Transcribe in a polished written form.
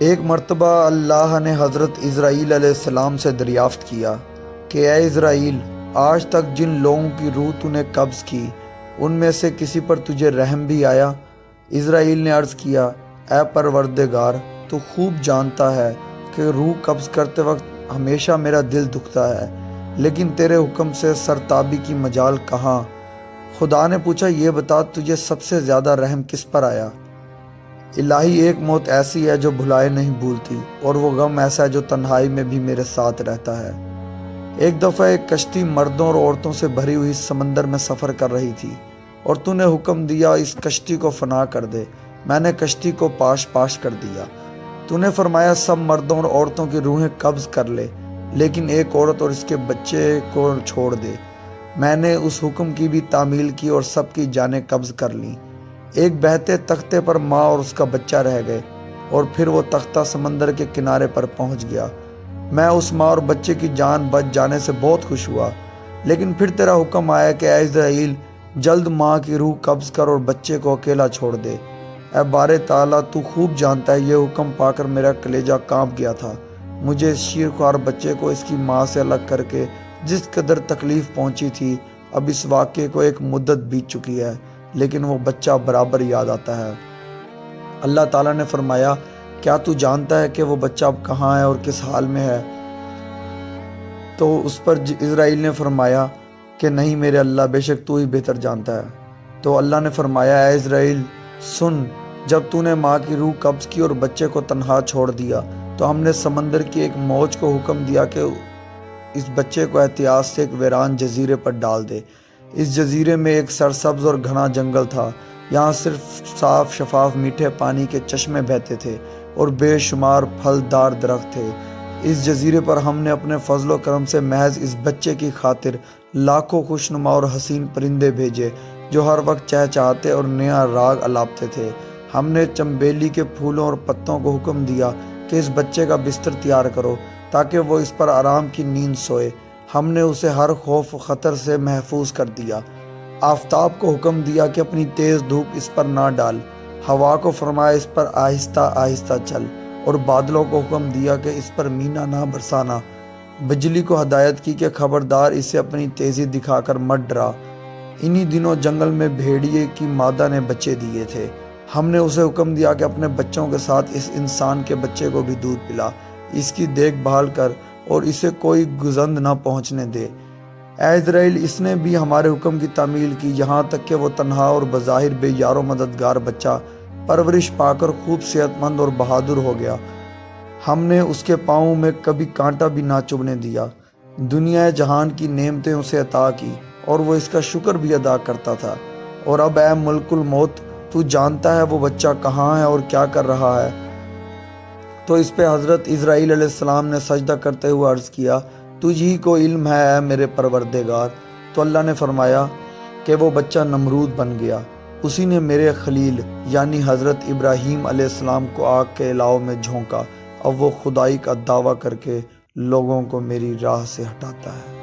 ایک مرتبہ اللہ نے حضرت اسرائیل علیہ السلام سے دریافت کیا کہ اے اسرائیل، آج تک جن لوگوں کی روح تو نے قبض کی ان میں سے کسی پر تجھے رحم بھی آیا؟ اسرائیل نے عرض کیا، اے پروردگار، تو خوب جانتا ہے کہ روح قبض کرتے وقت ہمیشہ میرا دل دکھتا ہے، لیکن تیرے حکم سے سرتابی کی مجال کہاں؟ خدا نے پوچھا، یہ بتا تجھے سب سے زیادہ رحم کس پر آیا؟ الہی، ایک موت ایسی ہے جو بھلائے نہیں بھولتی، اور وہ غم ایسا ہے جو تنہائی میں بھی میرے ساتھ رہتا ہے۔ ایک دفعہ ایک کشتی مردوں اور عورتوں سے بھری ہوئی سمندر میں سفر کر رہی تھی، اور تو نے حکم دیا اس کشتی کو فنا کر دے۔ میں نے کشتی کو پاش پاش کر دیا۔ تو نے فرمایا سب مردوں اور عورتوں کی روحیں قبض کر لے، لیکن ایک عورت اور اس کے بچے کو چھوڑ دے۔ میں نے اس حکم کی بھی تعمیل کی اور سب کی جانیں قبض کر لیں۔ ایک بہتے تختے پر ماں اور اس کا بچہ رہ گئے، اور پھر وہ تختہ سمندر کے کنارے پر پہنچ گیا۔ میں اس ماں اور بچے کی جان بچ جانے سے بہت خوش ہوا، لیکن پھر تیرا حکم آیا کہ اے اسرائیل، جلد ماں کی روح قبض کر اور بچے کو اکیلا چھوڑ دے۔ اے بار تعالیٰ، تو خوب جانتا ہے یہ حکم پا کر میرا کلیجہ کانپ گیا تھا۔ مجھے اس شیرخوار بچے کو اس کی ماں سے الگ کر کے جس قدر تکلیف پہنچی تھی، اب اس واقعے کو ایک مدت بیت چکی ہے، لیکن وہ بچہ برابر یاد آتا ہے۔ اللہ تعالیٰ نے فرمایا، کیا تو جانتا ہے کہ وہ بچہ اب کہاں ہے اور کس حال میں ہے؟ تو اس پر اسرائیل نے فرمایا کہ نہیں میرے اللہ، بے شک تو ہی بہتر جانتا ہے۔ تو اللہ نے فرمایا، اے اسرائیل سن، جب تو نے ماں کی روح قبض کی اور بچے کو تنہا چھوڑ دیا تو ہم نے سمندر کی ایک موج کو حکم دیا کہ اس بچے کو احتیاط سے ایک ویران جزیرے پر ڈال دے۔ اس جزیرے میں ایک سرسبز اور گھنا جنگل تھا، یہاں صرف صاف شفاف میٹھے پانی کے چشمے بہتے تھے اور بے شمار پھلدار درخت تھے۔ اس جزیرے پر ہم نے اپنے فضل و کرم سے محض اس بچے کی خاطر لاکھوں خوشنما اور حسین پرندے بھیجے جو ہر وقت چہچہاتے اور نیا راگ الاپتے تھے۔ ہم نے چنبیلی کے پھولوں اور پتوں کو حکم دیا کہ اس بچے کا بستر تیار کرو تاکہ وہ اس پر آرام کی نیند سوئے۔ ہم نے اسے ہر خوف و خطر سے محفوظ کر دیا۔ آفتاب کو حکم دیا کہ اپنی تیز دھوپ اس پر نہ ڈال، ہوا کو فرمایا اس پر آہستہ آہستہ چل، اور بادلوں کو حکم دیا کہ اس پر مینا نہ برسانا۔ بجلی کو ہدایت کی کہ خبردار اسے اپنی تیزی دکھا کر مت ڈرا۔ انہی دنوں جنگل میں بھیڑیے کی مادہ نے بچے دیے تھے۔ ہم نے اسے حکم دیا کہ اپنے بچوں کے ساتھ اس انسان کے بچے کو بھی دودھ پلا، اس کی دیکھ بھال کر اور اسے کوئی گزند نہ پہنچنے دے۔ اے اسرائیل، اس نے بھی ہمارے حکم کی تعمیل کی، یہاں تک کہ وہ تنہا اور بظاہر بے یار و مددگار بچہ پرورش پا کر خوب صحت مند اور بہادر ہو گیا۔ ہم نے اس کے پاؤں میں کبھی کانٹا بھی نہ چبھنے دیا۔ دنیا جہان کی نعمتیں اسے عطا کی اور وہ اس کا شکر بھی ادا کرتا تھا۔ اور اب اے ملک الموت، تو جانتا ہے وہ بچہ کہاں ہے اور کیا کر رہا ہے؟ تو اس پہ حضرت اسرائیل علیہ السلام نے سجدہ کرتے ہوئے عرض کیا، تجھ ہی کو علم ہے اے میرے پروردگار۔ تو اللہ نے فرمایا کہ وہ بچہ نمرود بن گیا۔ اسی نے میرے خلیل یعنی حضرت ابراہیم علیہ السلام کو آگ کے الاؤ میں جھونکا۔ اب وہ خدائی کا دعویٰ کر کے لوگوں کو میری راہ سے ہٹاتا ہے۔